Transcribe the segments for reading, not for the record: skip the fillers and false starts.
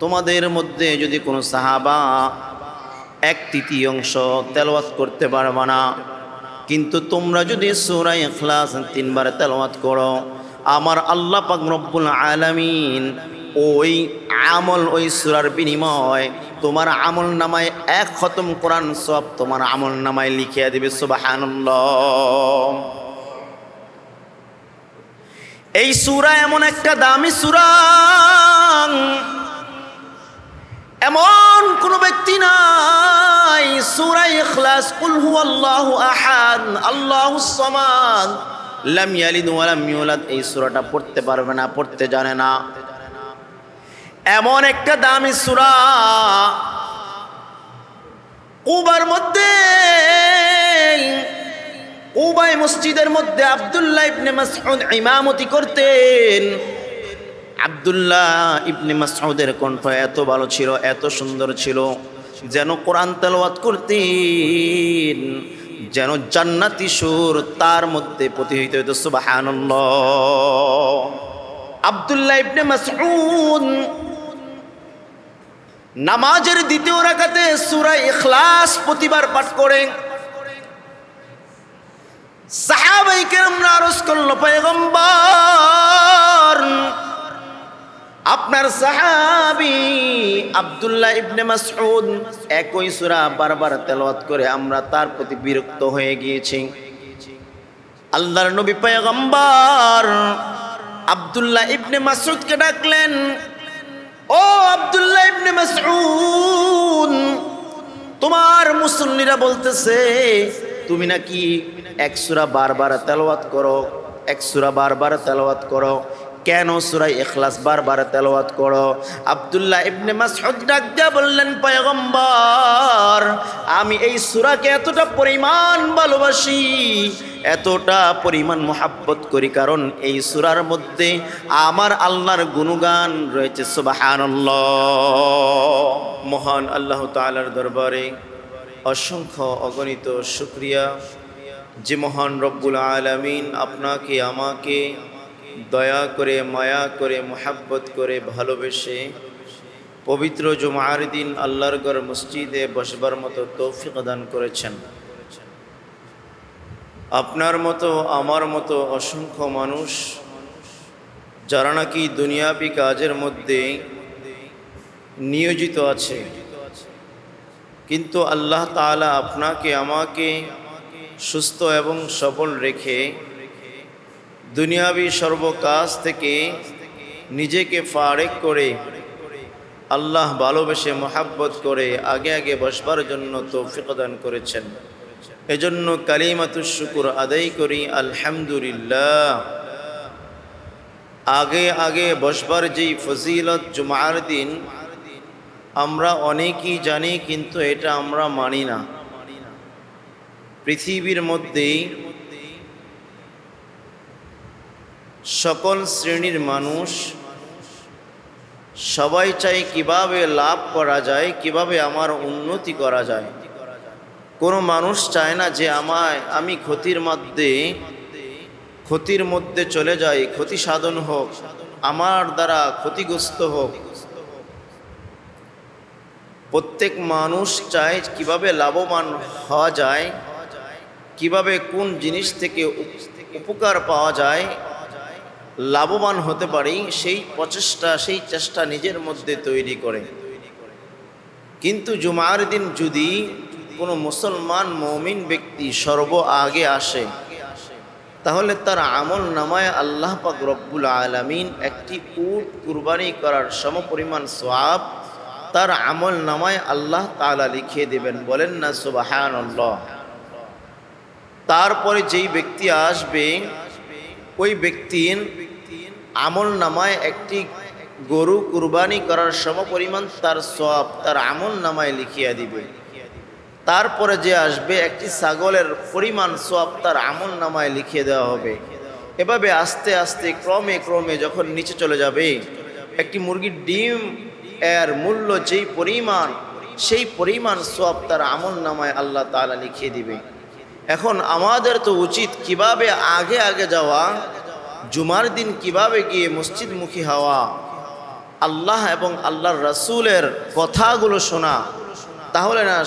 তোমাদের মধ্যে যদি কোনো সাহাবা 1/3 তেলাওয়াত করতে পারবে না, কিন্তু তোমরা যদি সূরা ইখলাস 3 বার তেলাওয়াত করো, আমার আল্লাহ পাক রব্বুল আলামিন ওই আমল, ওই সূরার বিনিময় তোমার আমল নামায় 1 খতম কোরআন সওয়াব তোমার আমল নামায় লিখিয়ে দিবে। সুবহানাল্লাহ। এই সূরা এমন একটা দামি সূরা, এমন কোন ব্যক্তি নাই সূরা ইখলাস কুল হুয়াল্লাহু আহাদ আল্লাহুস সামাদ লাম ইয়ালিদ ওয়া লাম ইউলাদ এই সূরাটা পড়তে পারবে না, পড়তে জানে না। এমন একটা দামি সূরা। কুবার মধ্যে, কুবাই মসজিদের মধ্যে আব্দুল্লাহ ইবনে মাসউদ ইমামতি করতেন। আব্দুল্লাহ ইবনে মাসউদের কণ্ঠ এত ভালো ছিল, এত সুন্দর ছিল, যেন কোরআন তেলাওয়াত করতেন যেন জান্নাতি সুর তার মধ্যে প্রতিহিত হইত। সুবহানাল্লাহ। আব্দুল্লাহ ইবনে মাসউদ নামাজের দ্বিতীয় রাকাতে সূরা ইখলাস প্রতিবার পাঠ করেন। সাহাবায়ে কেরামরা আরজ করল, পয়গম্বর, আপনার সাহাবী আব্দুল্লাহ ইবনে মাসউদ একই সূরা বারবার তেলাওয়াত করে আমরা তার প্রতি বিরক্ত হয়ে গিয়েছি। আল্লাহর নবী পয়গম্বর আব্দুল্লাহ ইবনে মাসউদকে ডাকলেন, ও আব্দুল্লাহ ইবনে মাসউদ, তোমার মুসল্লিরা বলতেছে তুমি নাকি 1 সূরা বারবার তেলাওয়াত করো, 1 সূরা বারবার তেলাওয়াত করো, কেন সূরা ইখলাস বারবার তেলাওয়াত করো? আব্দুল্লাহ ইবনে মাসউদ ডাক দিয়া বললেন, পয়গম্বর, আমি এই সূরাকে এতটা পরিমাণ ভালোবাসি, এতটা পরিমাণ মোহাব্বত করি, কারণ এই সূরার মধ্যে আমার আল্লাহর গুণগান রয়েছে। সুবহানাল্লাহ। মহান আল্লাহ তাআলার দরবারে অসংখ্য অগণিত শুকরিয়া, যে মহান রব্বুল আলামিন আপনাকে আমাকে দয়া করে, মায়া করে, মোহাব্বত করে, ভালোবেসে পবিত্র জুমার দিন আল্লাহর ঘর মসজিদে বসবার মতো তৌফিক দান করেছেন। আপনার মতো, আমার মতো অসংখ্য মানুষ যারা নাকি দুনিয়াবি কাজের মধ্যে নিয়োজিত আছে, কিন্তু আল্লাহ তাআলা আপনাকে আমাকে সুস্থ এবং সবল রেখে দুনিয়াবি সর্বকাজ থেকে নিজেকে ফারেক করে আল্লাহ ভালোবেসে মোহাব্বত করে আগে আগে বসবার জন্য তৌফিক দান করেছেন। এজন্য কালিমাতুশ শুকর আদায় করি, আলহামদুলিল্লাহ। আগে আগে বসবার যেই ফজিলত জুমার দিন আমরা অনেকেই জানি, কিন্তু এটা আমরা মানি না। পৃথিবীর মধ্যে সকল শ্রেণীর মানুষ সবাই চাই কিভাবে লাভ করা যায়, কিভাবে আমার উন্নতি করা যায়। কোনো মানুষ চায় না যে আমি ক্ষতির মধ্যে চলে যাই, ক্ষতি সাধন হোক, আমার দ্বারা ক্ষতিগ্রস্ত হোক। প্রত্যেক মানুষ চায় কিভাবে লাভবান হওয়া যায়, কিভাবে কোন জিনিস থেকে উপকার পাওয়া যায়, লাভবান হতে পারি, সেই প্রচেষ্টা, সেই চেষ্টা নিজের মধ্যে তৈরি করে। কিন্তু জুমার দিন যদি কোনো মুসলমান মুমিন ব্যক্তি সর্ব আগে আসে, তাহলে তার আমল নামায় আল্লাহ পাক রব্বুল আলামিন একটি উট কুরবানি করার সমপরিমাণ সওয়াব তার আমল নামায় আল্লাহ তাআলা লিখিয়ে দেবেন। বলেন না সুবহানাল্লাহ। তারপরে যেই ব্যক্তি আসবে, ওই ব্যক্তির আমল নামায় একটি গরু কুরবানি করার সমপরিমাণ তার সওয়াব তার আমল নামায় লিখিয়ে দিবে। তারপরে যে আসবে, একটি ছাগলের পরিমাণ সওয়াব তার আমল নামায় লিখিয়ে দেওয়া হবে। এভাবে আস্তে আস্তে ক্রমে ক্রমে যখন নিচে চলে যাবে, একটি মুরগির ডিম এর মূল্য যেই পরিমাণ, সেই পরিমাণ সওয়াব তার আমল নামায় আল্লাহ তাআলা লিখিয়ে দিবে। এখন আমাদের তো উচিত কিভাবে আগে আগে যাওয়া, জুমার দিন কিভাবে গিয়ে মসজিদমুখী হওয়া, আল্লাহ এবং আল্লাহর রাসূলের কথাগুলো শোনা, তাহলে না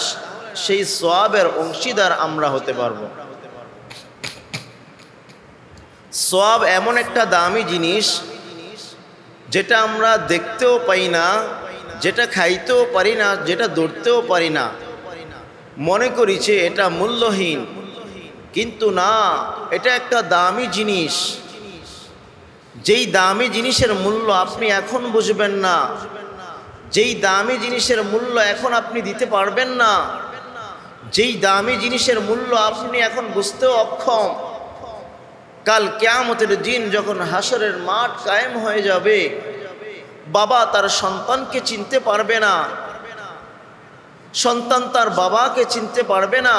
সেই সওয়াবের অংশীদার আমরা হতে পারবো। সওয়াব এমন একটা দামি জিনিস যেটা আমরা দেখতেও পাই না, যেটা খাইতেও পারি না, যেটা ধরতেও পারি না, মনে করি যে এটা মূল্যহীন, কিন্তু না, এটা একটা দামি জিনিস। যেই দামি জিনিসের মূল্য আপনি এখন বুঝবেন না, যেই দামি জিনিসের মূল্য এখন আপনি দিতে পারবেন না, যেই দামি জিনিসের মূল্য আপনি এখন বুঝতেও অক্ষম, কাল কিয়ামতের দিন যখন হাসরের মাঠ কায়েম হয়ে যাবে, বাবা তার সন্তানকে চিনতে পারবে না, সন্তান তার বাবাকে চিনতে পারবে না,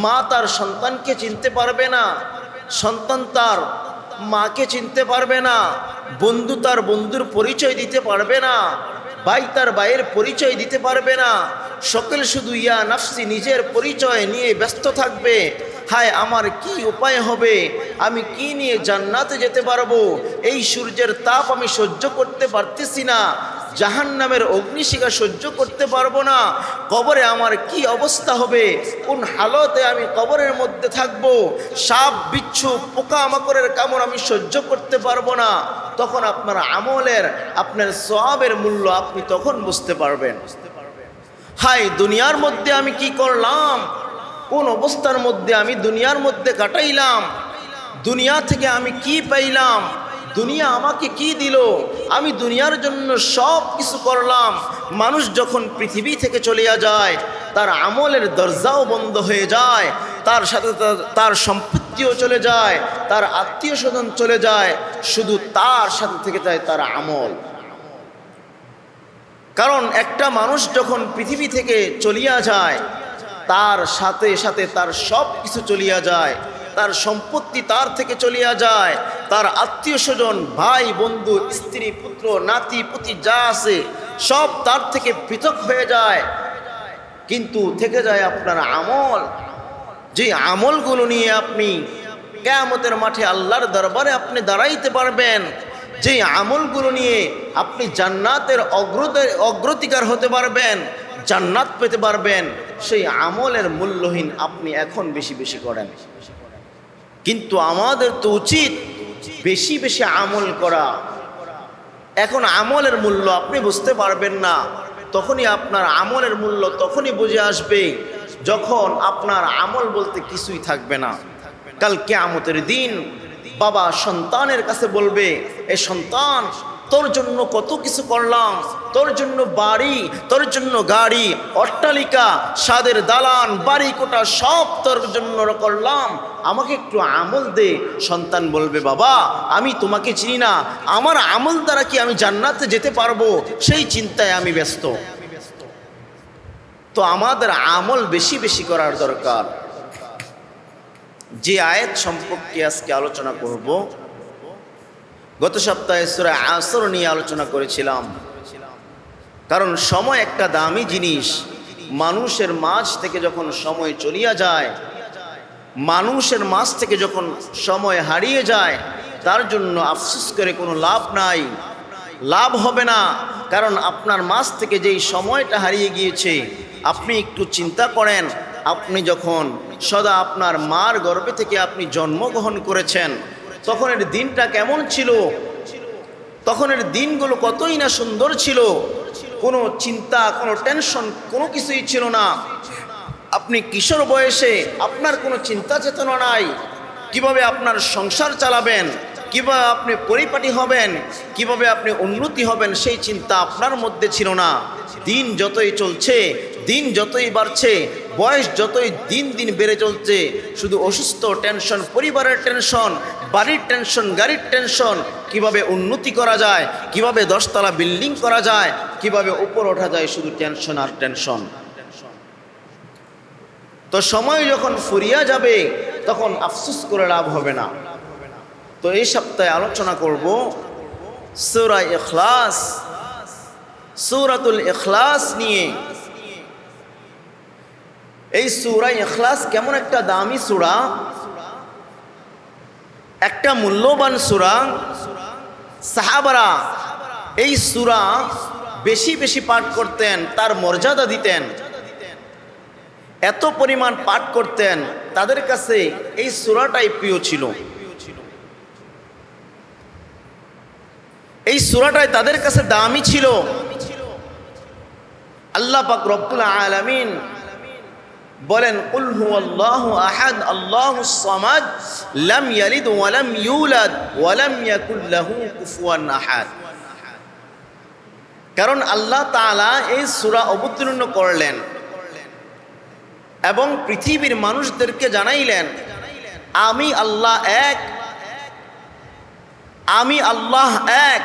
মা তার সন্তানকে চিনতে পারবে না, সন্তান তার মাকে চিনতে পারবে না, বন্ধু তার বন্ধুর পরিচয় দিতে পারবে না, ভাই তার ভাইয়ের পরিচয় দিতে পারবে না। সকলে শুধু ইয়া নাফসি, নিজের পরিচয় নিয়ে ব্যস্ত থাকবে। হায় আমার কি উপায় হবে, আমি কি নিয়ে জান্নাতে যেতে পারবো, এই সূর্যের তাপ আমি সহ্য করতে পারতেছি না, জাহান্নামের অগ্নিশিখা সহ্য করতে পারবো না, কবরে আমার কি অবস্থা হবে, কোন হালতে আমি কবরের মধ্যে থাকবো, সাপ বিচ্ছু পোকামাকড়ের কামড় আমি সহ্য করতে পারবো না। তখন আপনার আমলের, আপনার সওয়াবের মূল্য আপনি তখন বুঝতে পারবেন। হায় দুনিয়ার মধ্যে আমি কি করলাম, কোন অবস্থার মধ্যে আমি দুনিয়ার মধ্যে কাটাইলাম, দুনিয়া থেকে আমি কি পাইলাম, দুনিয়া আমাকে কি দিল, আমি দুনিয়ার জন্য সব কিছু করলাম। মানুষ যখন পৃথিবী থেকে চলে যায়, তার আমলের দরজাও বন্ধ হয়ে যায়, তার সাথে তার সম্পত্তিও চলে যায়, তার আত্মীয় স্বজন চলে যায়, শুধু তার সাথে থেকে যায় তার আমল। কারণ একটা মানুষ যখন পৃথিবী থেকে চলিয়া যায়, তার সাথে সাথে তার সব কিছু চলিয়া যায়, তার সম্পত্তি তার থেকে চলিয়া যায়, তার আত্মীয় স্বজন, ভাই বন্ধু, স্ত্রী পুত্র নাতি পুতি যা আছে সব তার থেকে পৃথক হয়ে যায়, কিন্তু থেকে যায় আপনার আমল। যে আমলগুলো নিয়ে আপনি কিয়ামতের মাঠে আল্লাহর দরবারে আপনি দাঁড়াইতে পারবেন, যে আমলগুলো নিয়ে আপনি জান্নাতের অগ্রতিকার হতে পারবেন, জান্নাত পেতে পারবেন, সেই আমলের মূল্যহীন আপনি এখন বেশি বেশি করেন। কিন্তু আমাদের তো উচিত বেশি বেশি আমল করা। এখন আমলের মূল্য আপনি বুঝতে পারবেন না, তখনই আপনার আমলের মূল্য তখনই বুঝে আসবে যখন আপনার আমল বলতে কিছুই থাকবে না। কাল কিয়ামতের দিন বাবা সন্তানের কাছে বলবে, এ সন্তান, তোর জন্য কত কিছু করলাম, তোর জন্য বাড়ি, তোর জন্য গাড়ি, অট্টালিকা, সাদের দালান, বাড়ি কোটা সব তোর জন্য করলাম, আমাকে একটু আমল দে। সন্তান বলবে, বাবা আমি তোমাকে চিনি না, আমার আমল দ্বারা কি আমি জান্নাতে যেতে পারবো, সেই চিন্তায় আমি ব্যস্ত। তো আমাদের আমল বেশি বেশি করার দরকার। যে আয়াত সম্পর্কে আজকে আলোচনা করব, গত সপ্তাহে সূরা আসর নিয়ে আলোচনা করেছিলাম। কারণ সময় একটা দামি জিনিস, মানুষের মাঝ থেকে যখন সময় চলিয়া যায়, মানুষের মাঝ থেকে যখন সময় হারিয়ে যায়, তার জন্য আফসোস করে কোনো লাভ নাই, লাভ হবে না। কারণ আপনার মাঝ থেকে যেই সময়টা হারিয়ে গিয়েছে, আপনি একটু চিন্তা করেন, আপনি যখন সদা আপনার মার গর্ভে থেকে আপনি জন্মগ্রহণ করেছেন, তখনের দিনটা কেমন ছিল, তখনের দিনগুলো কতই না সুন্দর ছিল, কোনো চিন্তা, কোনো টেনশন, কোনো কিছুই ছিল না। আপনি কিশোর বয়সে আপনার কোনো চিন্তা চেতনা নাই, কিভাবে আপনার সংসার চালাবেন, কিভাবে আপনি পরিপাটি হবেন, কিভাবে আপনি উন্নতি হবেন, সেই চিন্তা আপনার মধ্যে ছিল না। দিন যতই চলছে, দিন যতই বাড়ছে, বয়স যতই দিন দিন বেড়ে চলছে, শুধু অসুস্থ টেনশন, পরিবারের টেনশন, বাড়ির টেনশন, গাড়ির টেনশন, কিভাবে উন্নতি করা যায়, কিভাবে 10 তলা বিল্ডিং করা যায়, কিভাবে উপর ওঠা যায়, শুধু টেনশন আর টেনশন। তো সময় যখন ফুরিয়ে যাবে, তখন আফসোস করে লাভ হবে না। তো এই সপ্তাহে আলোচনা করব সূরা ইখলাস, সূরাতুল ইখলাস নিয়ে। এই সূরা ইখলাস কেমন একটা দামি সূরা, একটা মূল্যবান সূরা। সাহাবারা এই সূরা বেশি বেশি পাঠ করতেন, তার মর্যাদা দিতেন, এত পরিমাণ পাঠ করতেন, তাদের কাছে এই সূরাটাই প্রিয় ছিল। এই সূরাটাই তাদের কাছে দামি ছিল। আল্লাহ পাক রব্বুল আলামিন বলেন, কুল হুয়াল্লাহু আহাদ আল্লাহুস সামাদ লাম ইয়ালিদ ওয়া লাম ইউলাদ ওয়া লাম ইয়াকুল লাহু কুফুয়ান আহাদ। কারণ আল্লাহ তাআলা এই সূরা অবতীর্ণ করলেন এবং পৃথিবীর মানুষদেরকে জানাইলেন, আমি আল্লাহ এক, আমি আল্লাহ এক,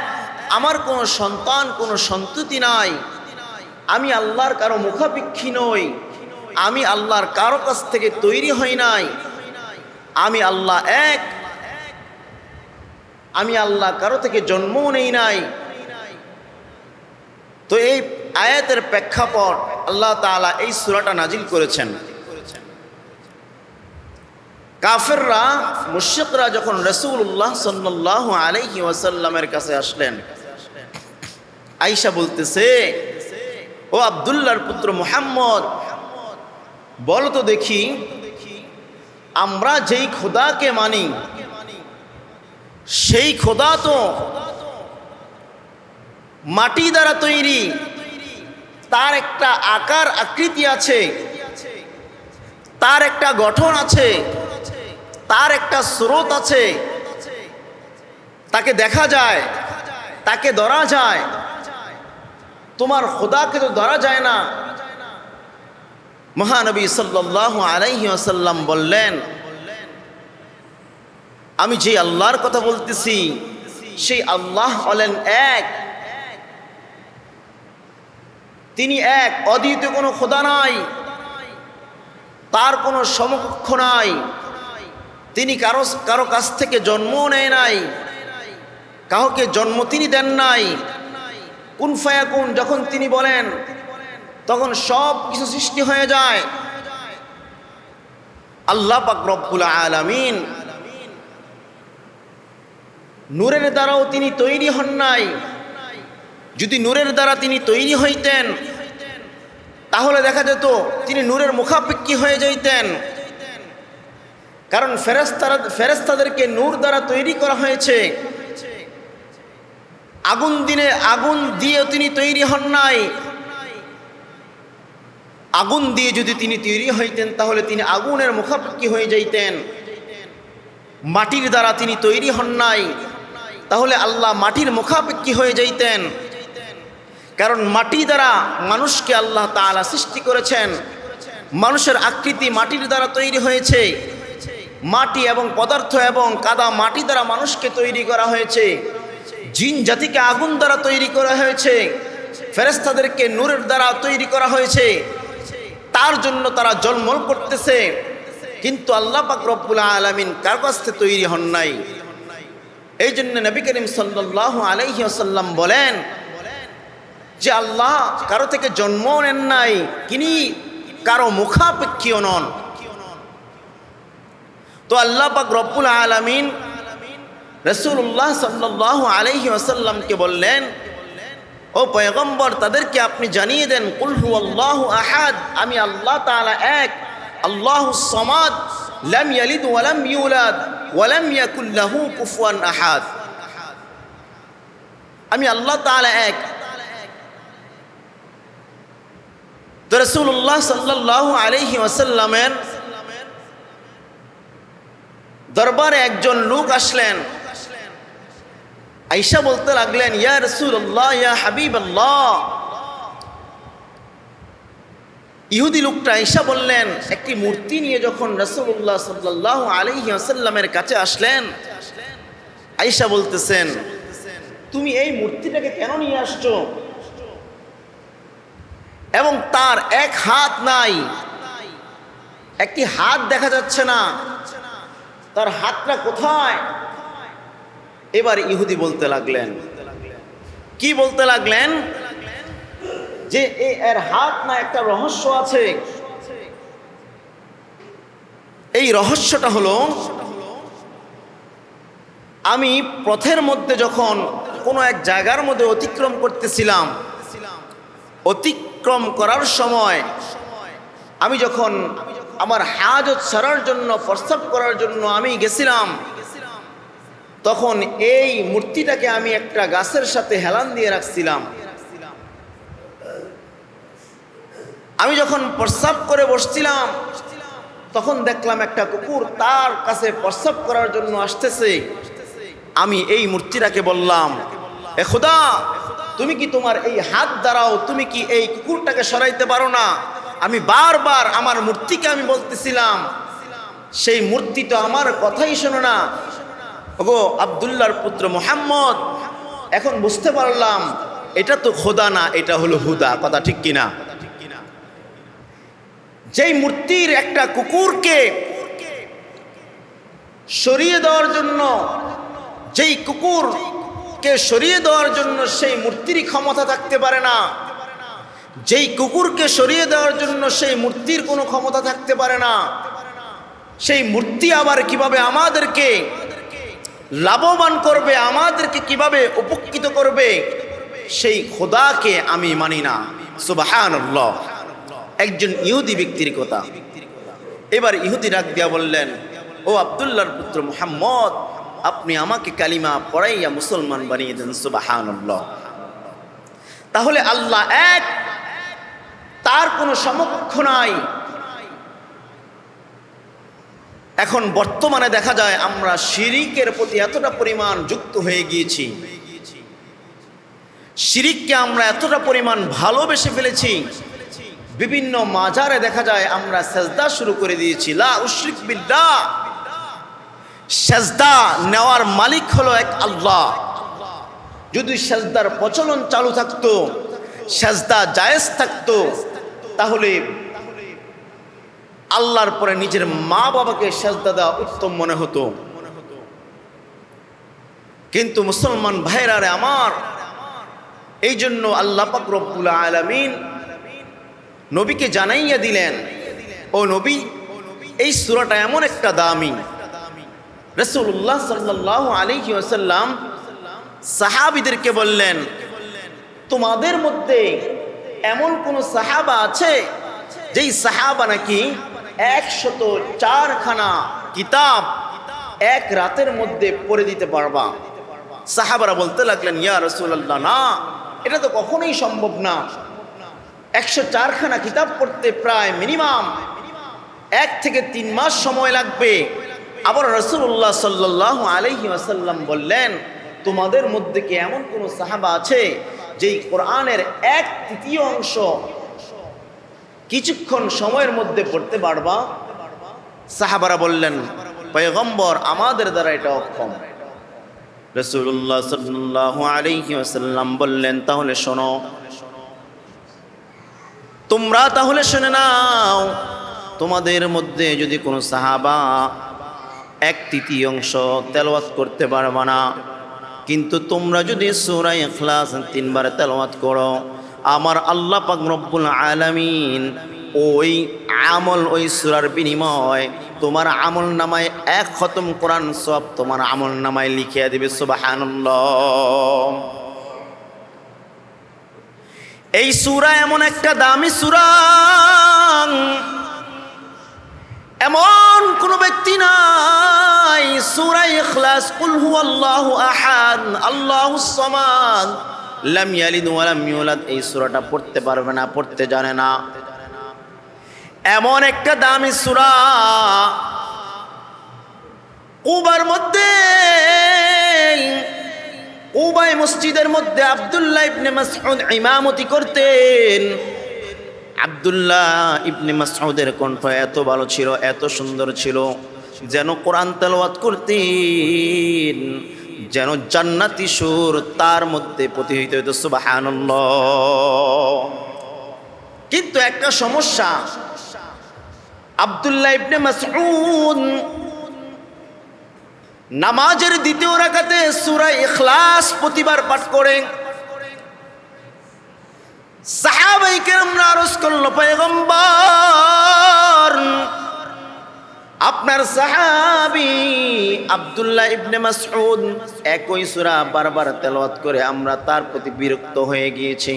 আমার কোনো সন্তান কোনো সন্ততি নাই, আমি আল্লাহর কারো মুখাপেক্ষী নই, আমি আল্লাহর কারো কাছ থেকে তৈরি হই নাই, আমি আল্লাহ এক, আমি আল্লাহ কারো থেকে জন্মও নেই নাই। তো এই আয়াতের প্রেক্ষাপট আল্লাহ তাআলা এই সূরাটা নাজিল করেছেন। কাফেররা মুশরিকরা যখন রাসূলুল্লাহ সাল্লাল্লাহু আলাইহি ওয়াসাল্লামের কাছে আসলেন, আয়েশা বলতেছে, ও আব্দুল্লাহর পুত্র মুহাম্মদ, বলো তো দেখি, আমরা যেই খোদাকে মানি সেই খোদা তো মাটি দ্বারা তৈরি, তার একটা আকার আকৃতি আছে, তার একটা গঠন আছে, তার একটা স্রোত আছে, তাকে দেখা যায়, তাকে ধরা যায়। তোমার খোদাকে তো ধরা যায় না। মহানবী সাল্লাল্লাহু আলাইহি ওয়াসাল্লাম বললেন, আমি যে আল্লাহর কথা বলতেছি সেই আল্লাহ হলেন এক, তিনি এক, অদ্বিতীয় কোনো খোদা নাই, তার কোনো সমকক্ষ নাই, তিনি কারো কাছ থেকে জন্মও নেয় নাই, কাউকে জন্ম তিনি দেন নাই। কুন ফায়াকুন, যখন তিনি বলেন তখন সব কিছু সৃষ্টি হয়ে যায়। আল্লাহ পাক রব্বুল আলামিন নূরের দ্বারাও তিনি তৈরি হন নাই। যদি নূরের দ্বারা তিনি তৈরি হইতেন তাহলে দেখা যেত তিনি নূরের মুখাপেক্ষী হয়ে যাইতেন। কারণ ফেরেশতাদেরকে নূর দ্বারা তৈরি করা হয়েছে। আগুন দিয়ে তিনি তৈরি হন নাই। আগুন দিয়ে যদি তিনি তৈরি হইতেন তাহলে তিনি আগুনের মুখাপেক্ষী হয়ে যাইতেন। মাটির দ্বারা তিনি তৈরি হন নাই, তাহলে আল্লাহ মাটির মুখাপেক্ষী হয়ে যাইতেন। কারণ মাটি দ্বারা মানুষকে আল্লাহ তাআলা সৃষ্টি করেছেন। মানুষের আকৃতি মাটির দ্বারা তৈরি হয়েছে। মাটি এবং পদার্থ এবং কাদা মাটি দ্বারা মানুষকে তৈরি করা হয়েছে। জিন জাতিকে আগুন দ্বারা তৈরি করা হয়েছে। ফেরেশতাদেরকে নূরের দ্বারা তৈরি করা হয়েছে। তার জন্য তারা জলমল করতেছে। কিন্তু আল্লাহ পাক রব্বুল আলামিন কার কাছ থেকে তৈরি হন নাই। এই জন্য নবী করিম সাল্লাল্লাহু আলাইহি ওয়াসাল্লাম বলেন যে আল্লাহ কারো থেকে জন্ম নেন নাই, তিনি কারো মুখাপেক্ষীও নন। তো আল্লাহ পাক রব্বুল আলামিন রাসূলুল্লাহ সাল্লাল্লাহু আলাইহি ওয়াসাল্লামকে বললেন, ও পয়গম্বর, তাদেরকে আপনি জানিয়ে দেন, কুল হুয়াল্লাহু আহাদ, আমি আল্লাহ তাআলা এক, আল্লাহুস সামাদ, লাম ইয়ালিদ ওয়া লাম ইউলাদ ওয়া লাম ইয়াকুল লাহু কুফুয়ান আহাদ। আমি আল্লাহ তাআলা এক। তো রাসূলুল্লাহ সাল্লাল্লাহু আলাইহি ওয়াসাল্লামের দরবারে একজন লোক আসলেন। আয়েশা বলতে লাগলেন, ইয়া রাসূলুল্লাহ, ইয়া হাবিবাল্লাহ। ইহুদি লোকটা আয়েশা বললেন, একটি মূর্তি নিয়ে যখন রাসূলুল্লাহ সাল্লাল্লাহু আলাইহি ওয়াসাল্লামের কাছে আসলেন, আয়েশা বলতেছেন, তুমি এই মূর্তিটাকে কেন নিয়ে আসছো? এবং তার এক হাত নাই, একটি হাত দেখা যাচ্ছে না, তার হাতটা কোথায়? এবার ইহুদি বলতে লাগলেন, কি বলতে লাগলেন? যে এর হাত না, একটা রহস্য আছে। এই রহস্যটা হলো, আমি পথের মধ্যে যখন কোনো এক জায়গার মধ্যে অতিক্রম করতেছিলাম। অতিক্রম করার সময় আমি যখন আমার হাজত সারার জন্য, প্রস্রাব করার জন্য আমি গেছিলাম, তখন এই মূর্তিটাকে আমি একটা গাছের সাথে হেলান দিয়ে রাখছিলাম। আমি যখন প্রস্রাব করে বসছিলাম, তখন দেখলাম একটা কুকুর তার কাছে প্রস্রাব করার জন্য আসতেছে। আমি এই মূর্তিটাকে বললাম, এ খোদা, তুমি কি তোমার এই হাত দ্বারাও তুমি কি এই কুকুরটাকে সরাইতে পারো না? আমি বারবার আমার মূর্তিকে আমি বলতেছিলাম, সেই মূর্তি তো আমার কথাই শোনো না। ওগো আব্দুল্লাহর পুত্র মুহাম্মদ, এখন বুঝতে পারলাম এটা তো খোদা না, এটা হলো হুদা। কথা ঠিক কিনা? যেই মূর্তির একটা কুকুরকে সরিয়ে দেওয়ার জন্য, যেই কুকুরকে সরিয়ে দেওয়ার জন্য সেই মূর্তিরই ক্ষমতা থাকতে পারে না, যেই কুকুরকে সরিয়ে দেওয়ার জন্য সেই মূর্তির কোনো ক্ষমতা থাকতে পারে না, সেই মূর্তি আবার কিভাবে আমাদেরকে লাভবান করবে, আমাদেরকে কিভাবে উপকৃত করবে, সেই খোদাকে আমি মানি না। সুবহানাল্লাহ। একজন ইহুদি ব্যক্তির কথা। এবার ইহুদি ডাক দিয়া বললেন, ও আব্দুল্লাহর পুত্র মুহাম্মদ, আপনি আমাকে কালিমা পড়াইয়া মুসলমান বানিয়ে দেন। সুবহানাল্লাহ। তাহলে আল্লাহ এক, তার কোনো সমকক্ষ নাই। এখন বর্তমানে দেখা যায় আমরা শিরিকের প্রতি এতটা পরিমাণ যুক্ত হয়ে গিয়েছি, শিরিককে আমরা এতটা পরিমাণ ভালোবেসে ফেলেছি, বিভিন্ন মাজারে দেখা যায় আমরা সেজদা শুরু করে দিয়েছি। লা উশরিক বিল্লাহ। সেজদা নেওয়ার মালিক হলো এক আল্লাহ। যদি সেজদার প্রচলন চালু থাকতো, সেজদা জায়েজ থাকতো, তাহলে আল্লাহর পরে নিজের মা বাবাকে সেজদা দেওয়া উত্তম মনে হতো। কিন্তু মুসলমান ভাইরা রে আমার, এই জন্য আল্লাহ পাক রব্বুল আলামিন নবীকে জানাইয়া দিলেন, ও নবী, এই সূরাটা এমন একটা দামি। রাসূলুল্লাহ সাল্লাল্লাহু আলাইহি ওয়াসাল্লাম সাহাবীদেরকে বললেন, তোমাদের মধ্যে এমন কোন সাহাবা আছে যেই সাহাবা নাকি 104 খানা কিতাব এক রাতের মধ্যে পড়ে দিতে পারবা? সাহাবারা বলতে লাগলেন, ইয়া রাসূলুল্লাহ, না, এটা তো কখনোই সম্ভব না। 104 খানা কিতাব পড়তে প্রায় মিনিমাম 1 থেকে 3 মাস সময় লাগবে। আবার রাসূলুল্লাহ সাল্লাল্লাহু আলাইহি ওয়াসাল্লাম বললেন, তোমাদের মধ্যে কি এমন কোন সাহাবা আছে যেই কোরআনের 1/3 অংশ কিছুক্ষণ সময়ের মধ্যে পড়তে পারবা? সাহাবারা বললেন, পয়গম্বর, আমাদের দ্বারা এটা অক্ষম। রাসূলুল্লাহ সাল্লাল্লাহু আলাইহি ওয়াসাল্লাম বললেন, তাহলে শোনো, তোমরা তাহলে শুনে নাও, তোমাদের মধ্যে যদি কোনো সাহাবা 1/3 অংশ তেলাওয়াত করতে পারবা না, কিন্তু তোমরা যদি সূরা ইখলাস 3 বার তেলাওয়াত করো, আমার আল্লাহ পাক রব্বুল আলামিন ওই আমল, ওই সূরার বিনিময় তোমার আমল নামায় 1 খতম কোরআন সওয়াব তোমার আমল নামায় লিখিয়ে দিবে। সুবহানাল্লাহ। এই সূরা এমন একটা দামি সূরা, এমন কোন ব্যক্তি নাই সূরা ইখলাস, কুল হুয়াল্লাহু আহাদ, আল্লাহুস সামাদ, লাম ইয়ালিদ ওয়া লাম ইউলাদ, এই সূরাটা পড়তে পারবে না, পড়তে জানে না। এমন একটা দামি সূরা। কুবার মধ্যে, কুবায় মসজিদের মধ্যে আব্দুল্লাহ ইবনে মাসউদ ইমামতি করতেন। আব্দুল্লাহ ইবনে মাসউদের কণ্ঠ এত ভালো ছিল, এত সুন্দর ছিল, যেন কোরআন তেলাওয়াত করতেন, যেন জান্নাতি সুর তার মধ্যে প্রতিহিত হইত। সুবহানাল্লাহ। কিন্তু একটা সমস্যা, আব্দুল্লাহ ইবনে মাসউদ নামাজের 2য় রাকাতে সূরা ইখলাস প্রতিবার পাঠ করেন। সাহাবায়ে কেরামরা আরজ করল, পয়গম্বর, আপনার সাহাবী আব্দুল্লাহ ইবনে মাসউদ একই সূরা বারবার তেলাওয়াত করে আমরা তার প্রতি বিরক্ত হয়ে গিয়েছি।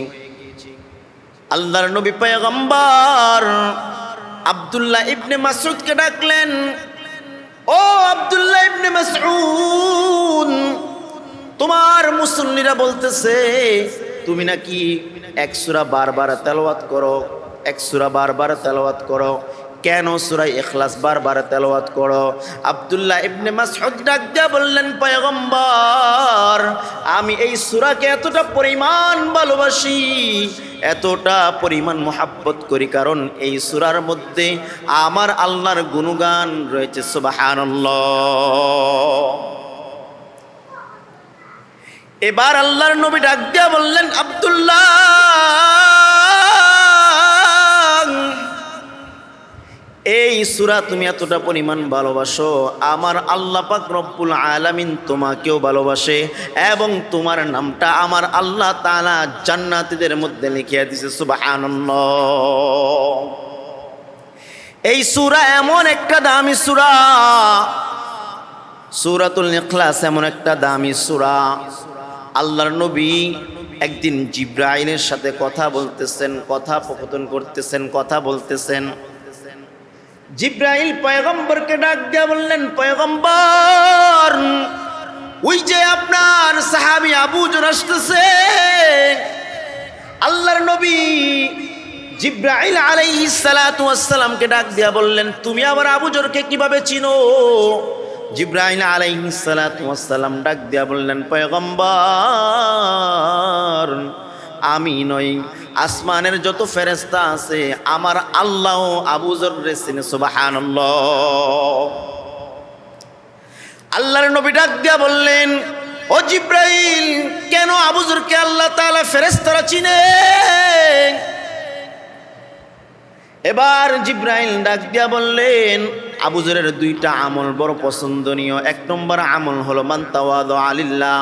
আল্লাহর নবী পয়গম্বর আব্দুল্লাহ ইবনে মাসউদকে ডাকলেন, ও আব্দুল্লাহ ইবনে মাসউদ, তোমার মুসল্লিরা বলতেছে তুমি নাকি এক সূরা বারবার তেলাওয়াত করো, এক সূরা বারবার তেলাওয়াত করো, কেন সূরা ইখলাস বারবার তেলাওয়াত করো? আব্দুল্লাহ ইবনে মাসউদ ডাক দিয়া বললেন, পয়গম্বর, আমি এই সূরাকে এতটা পরিমাণ ভালোবাসি, এতটা পরিমাণ মোহাব্বত করি, কারণ এই সূরার মধ্যে আমার আল্লাহর গুণগান রয়েছে। সুবহানাল্লাহ। এবার আল্লাহর নবী ডাক দিয়া বললেন, আব্দুল্লাহ, এই সূরা তুমি এতটা পরিমাণ ভালোবাসো, আমার আল্লাহ পাক রব্বুল আলামিন তোমাকেও ভালোবাসে এবং তোমার নামটা আমার আল্লাহ তাআলা জান্নাতীদের মধ্যে লিখিয়ে দিয়েছে। সুবহানাল্লাহ। এই সূরা এমন একটা দামি সূরা, সূরাতুল ইখলাস এমন একটা দামি সূরা। আল্লাহর নবী একদিন জিবরাইলের সাথে কথা বলতেছেন, কথোপকথন করতেছেন, কথা বলতেছেন। জিবরাইল পয়গম্বরকে ডাক দিয়া বললেন, পয়গম্বর, ওই যে আপনার সাহাবী আবু যর আসতেছে। আল্লাহর নবী জিবরাইল আলাইহিস সালাতু ওয়াস সালামকে ডাক দিয়া বললেন, তুমি আবার আবু যরকে কিভাবে চিনো? জিবরাইল আলাইহিস সালাতু ওয়াস সালাম ডাক দিয়া বললেন, পয়গম্বর, আমি নই, আসমানের যত ফেরেশতা আছে আমার আল্লাহ আবু যরকে চিনে। সুবহানাল্লাহ। আল্লাহর নবী ডাক দিয়া বললেন, ও জিবরাইল, কেন আবু যরকে আল্লাহ তাআলা ফেরেশতারা চিনে? এবার জিবরাইল ডাক দিয়া বললেন, আবু যরের দুইটা আমল বড় পছন্দনীয়। এক নম্বর আমল হলো মান তাওয়াদা লিল্লাহ,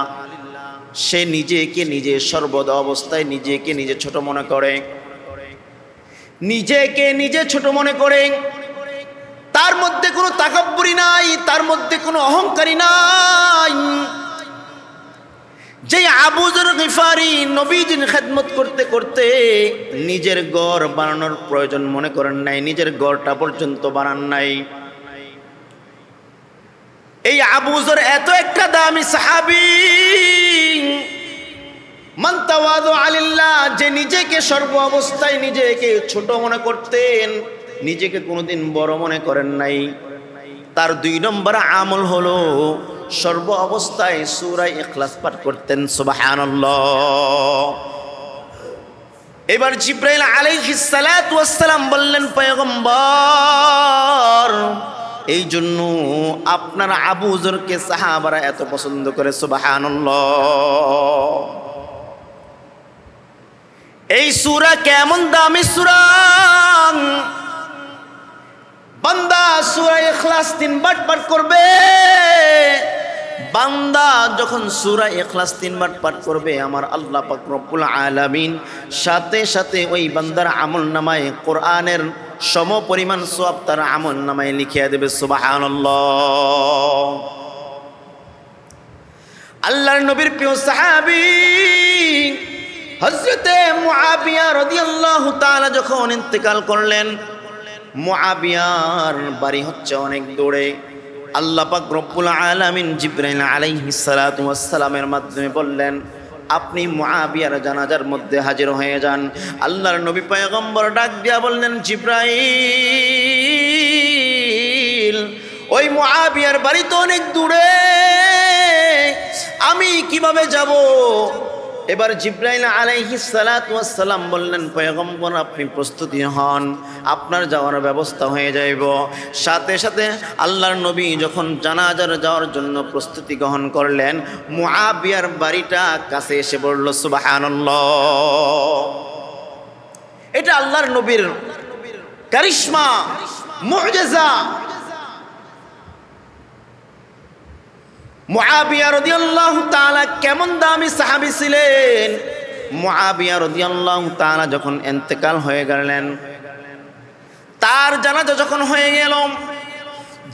সে নিজেকে নিজে সর্বদা অবস্থায় নিজেকে নিজে ছোট মনে করে, নিজেকে নিজে ছোট মনে করে, তার মধ্যে কোনো তাকাব্বুরি নাই, তার মধ্যে কোনো অহংকারী নাই। যে আবু যর গিফারি নবীজির খেদমত করতে করতে নিজের গড় বানানোর প্রয়োজন মনে করেন নাই, নিজের গড়টা পর্যন্ত বানান নাই। এই আবু যর এত একটা দামি সাহাবী, মান তাওয়াদা লিল্লাহ, যে নিজেকে সর্ব অবস্থায় নিজেকে ছোট মনে করতেন, নিজেকে কোনোদিন বড় মনে করেন নাই। তার দুই নম্বর আমল হলো সর্ব অবস্থায় সূরা ইখলাস পাঠ করতেন। সুবহানাল্লাহ। এবার জিবরাইল আলাইহিস সালাতু ওয়াস সালাম বললেন, পয়গম্বর, এই জন্য আপনার আবু যরকে সাহাবারা এত পছন্দ করে। সুবহানাল্লাহ। এই সূরা কেমন দামি সূরা! বান্দা সূরা ইখলাস 3 বার পাঠ করবে, বান্দা যখন সূরা ইখলাস 3 বার পাঠ করবে, আমার আল্লাহ পাক রব্বুল আলামিন সাথে সাথে ওই বান্দার আমলনামায় কোরআনের সম পরিমাণ সওয়াব তার আমলনামায় লিখিয়ে দেবে। সুবহানাল্লাহ। আল্লাহর নবীর প্রিয় সাহাবী হযরতে মুআবিয়া রাদিয়াল্লাহু তাআলা যখন ইন্তেকাল করলেন, মুআবিয়ার বাড়ি হচ্ছে অনেক দূরে। আল্লাহ পাক রব্বুল আলামিন জিবরাইল আলাইহিস সালাতু ওয়াস সালামের মাধ্যমে বললেন, আপনি মুআবিয়ার জানাজার মধ্যে হাজির হয়ে যান। আল্লাহর নবী পয়গম্বর ডাক দিয়া বললেন, জিবরাইল, ওই মুআবিয়ার বাড়ি তো অনেক দূরে, আমি কিভাবে যাব? এবার জিবরাইল আলাইহিস সালাতু ওয়াস সালাম বললেন, পয়গম্বর, আপনি প্রস্তুতি হন, আপনার যাওয়ার ব্যবস্থা হয়ে যাইব। সাথে সাথে আল্লাহর নবী যখন জানাজার যাওয়ার জন্য প্রস্তুতি গ্রহণ করলেন, মুআবিয়ার বাড়িটা কাছে এসে পড়ল। সুবহানাল্লাহ। এটা আল্লাহর নবীর কারিশমা, মুআজিজা। মুআবিয়া রাদিয়াল্লাহু তাআলা কেমন দামি সাহাবী ছিলেন! মুআবিয়া রাদিয়াল্লাহু তাআলা যখন ইন্তেকাল হয়ে গেলেন, তার জানাজা যখন হয়ে গেল,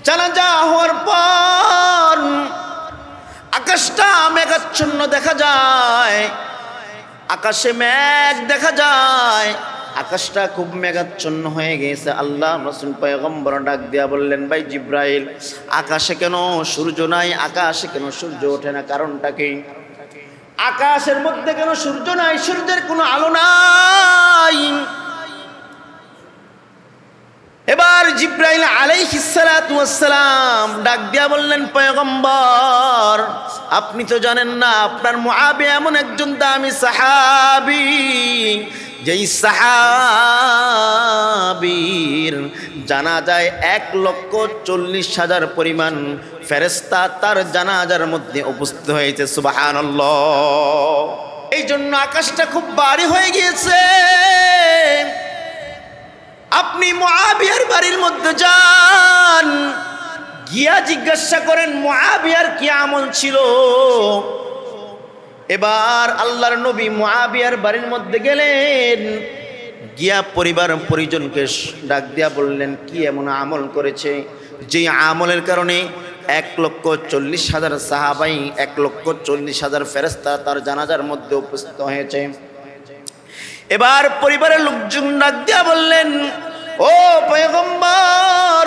জানাজা হওয়ার পর আকাশটা মেঘাচ্ছন্ন দেখা যায়, আকাশে মেঘ দেখা যায়, আকাশটা খুব মেঘাচ্ছন্ন হয়ে গেছে। আল্লাহ রাসূল পয়গম্বর ডাক দিয়া বললেন, ভাই জিব্রাইল, আকাশে কেন সূর্য নাই? আকাশে কেন সূর্য ওঠে না? কারণটা কি? আকাশের মধ্যে কেন সূর্য নাই? সূর্যের কোনো আলো নাই। এবার জিব্রাইল আলাইহিস সালাতু ওয়াস সালাম ডাক দিয়া বললেন, পয়গম্বর, আপনি তো জানেন না আপনার মুআবিয়া এমন একজন দামি সাহাবী, যেই সাহাবীর জানাজায় 1,40,000 পরিমাণ ফেরেশতা তার জানাজার মধ্যে উপস্থিত হয়েছে। সুবহানাল্লাহ। এই জন্য আকাশটা খুব ভারী হয়ে গিয়েছে। আপনি মুআবিয়ার বাড়ির মধ্যে যান, গিয়া জিজ্ঞাসা করেন মুআবিয়ার কি আমল ছিল। এবার আল্লাহর নবী মুআবিয়ার বাড়ির মধ্যে গেলেন, গিয়া পরিবার পরিজনকে ডাক দিয়া বললেন, কি এমন আমল করেছে যে আমলের কারণে 1,40,000 সাহাবাই, 1,40,000 ফেরেশতা তার জানাজার মধ্যে উপস্থিত হয়েছে। এবার পরিবারের লোকজন ডাক দিয়া বললেন, ও পয়গম্বর,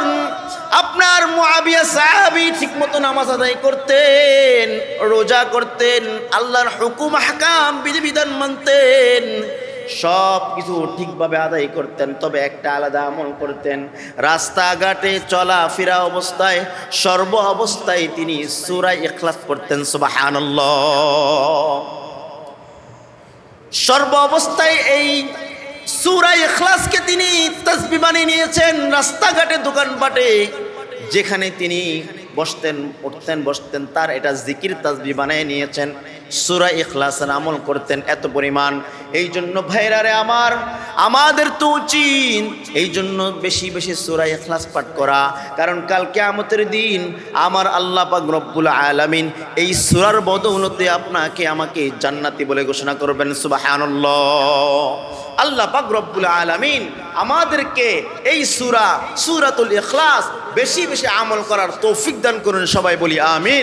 আপনার মুআবিয়া সাহাবী ঠিকমতো নামাজ আদায় করতেন, রোজা করতেন, আল্লাহর হুকুম আহকাম বিধিবিধান মানতেন, সব কিছু ঠিকভাবে আদায় করতেন, তবে একটা আলাদা আমল করতেন। রাস্তাঘাটে চলাফেরা অবস্থায় সর্ব অবস্থায় তিনি সূরা ইখলাস পড়তেন। সুবহানাল্লাহ। সর্ব অবস্থায় এই সূরা ইখলাসকে তিনি তাসবিহ বানিয়ে নিয়েছেন। রাস্তাঘাটে, দোকানপাটে যেখানে তিনি বসতেন, উঠতেন, বসতেন, তার এটা জিকির তাসবিহ বানিয়ে নিয়েছেন। সূরা ইখলাসের আমল করতেন এত পরিমাণ। এই জন্য ভাইরারে আমার, আমাদের তো উচিত এই জন্য বেশি বেশি সূরা ইখলাস পাঠ করা, কারণ কাল কিয়ামতের দিন আমার আল্লাহ পাক রব্বুল আলামিন এই সূরার বদৌলতে আপনাকে আমাকে জান্নাতি বলে ঘোষণা করবেন। সুবহানাল্লাহ। আল্লাহ পাক রব্বুল আলামিন আমাদেরকে এই সূরাতুল ইখলাস বেশি বেশি আমল করার তৌফিক দান করুন। সবাই বলি আমিন।